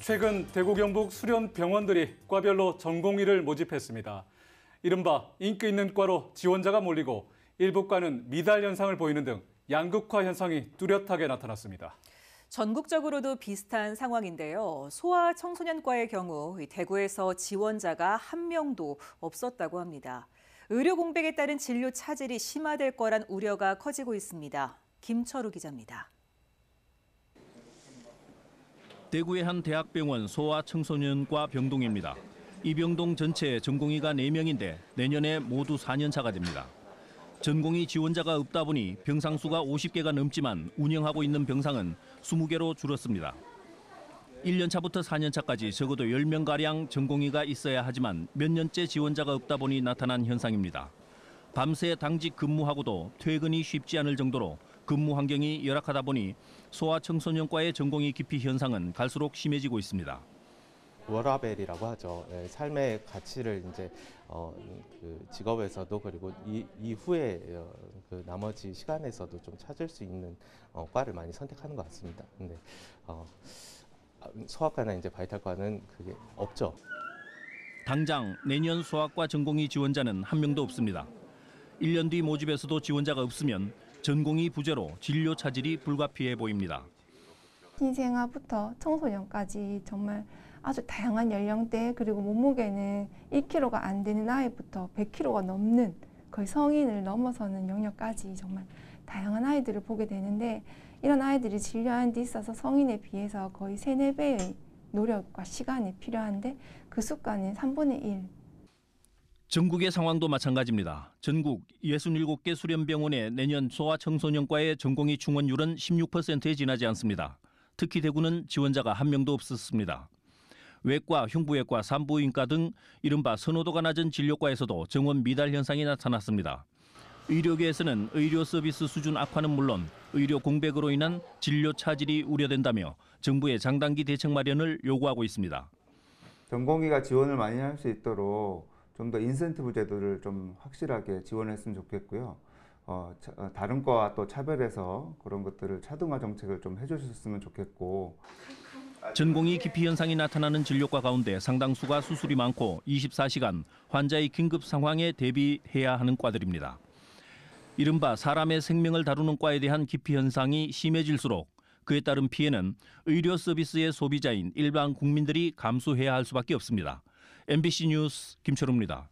최근 대구 경북 수련 병원들이 과별로 전공의를 모집했습니다. 이른바 인기 있는 과로 지원자가 몰리고 일부 과는 미달 현상을 보이는 등 양극화 현상이 뚜렷하게 나타났습니다. 전국적으로도 비슷한 상황인데요. 소아청소년과의 경우 대구에서 지원자가 한 명도 없었다고 합니다. 의료 공백에 따른 진료 차질이 심화될 거란 우려가 커지고 있습니다. 김철우 기자입니다. 대구의 한 대학병원 소아청소년과 병동입니다. 이 병동 전체에 전공의가 4명인데 내년에 모두 4년 차가 됩니다. 전공의 지원자가 없다 보니 병상 수가 50개가 넘지만 운영하고 있는 병상은 20개로 줄었습니다. 1년 차부터 4년 차까지 적어도 10명가량 전공의가 있어야 하지만 몇 년째 지원자가 없다 보니 나타난 현상입니다. 밤새 당직 근무하고도 퇴근이 쉽지 않을 정도로 근무 환경이 열악하다 보니 소아청소년과의 전공의 기피 현상은 갈수록 심해지고 있습니다. 워라밸이라고 하죠. 삶의 가치를 이제 그 직업에서도 그리고 이후에 그 나머지 시간에서도 좀 찾을 수 있는 과를 많이 선택하는 것 같습니다. 근데 소아과나 이제 바이탈과는 그게 없죠. 당장 내년 소아과 전공의 지원자는 한 명도 없습니다. 1년 뒤 모집에서도 지원자가 없으면 전공의 부재로 진료 차질이 불가피해 보입니다. 신생아부터 청소년까지 정말 아주 다양한 연령대 그리고 몸무게는 1kg가 안 되는 아이부터 100kg가 넘는 거의 성인을 넘어서는 영역까지 정말 다양한 아이들을 보게 되는데 이런 아이들이 진료하는 데 있어서 성인에 비해서 거의 3, 4배의 노력과 시간이 필요한데 그 수가는 3분의 1. 전국의 상황도 마찬가지입니다. 전국 67개 수련병원의 내년 소아청소년과의 전공의 충원율은 16%에 지나지 않습니다. 특히 대구는 지원자가 한 명도 없었습니다. 외과, 흉부외과, 산부인과 등 이른바 선호도가 낮은 진료과에서도 정원 미달 현상이 나타났습니다. 의료계에서는 의료 서비스 수준 악화는 물론 의료 공백으로 인한 진료 차질이 우려된다며 정부의 장단기 대책 마련을 요구하고 있습니다. 전공의가 지원을 많이 할 수 있도록 좀 더 인센티브 제도를 좀 확실하게 지원했으면 좋겠고요. 다른 과와 또 차별해서 그런 것들을 차등화 정책을 좀 해주셨으면 좋겠고. 전공의 기피 현상이 나타나는 진료과 가운데 상당수가 수술이 많고 24시간 환자의 긴급 상황에 대비해야 하는 과들입니다. 이른바 사람의 생명을 다루는 과에 대한 기피 현상이 심해질수록 그에 따른 피해는 의료 서비스의 소비자인 일반 국민들이 감수해야 할 수밖에 없습니다. MBC 뉴스 김철우입니다.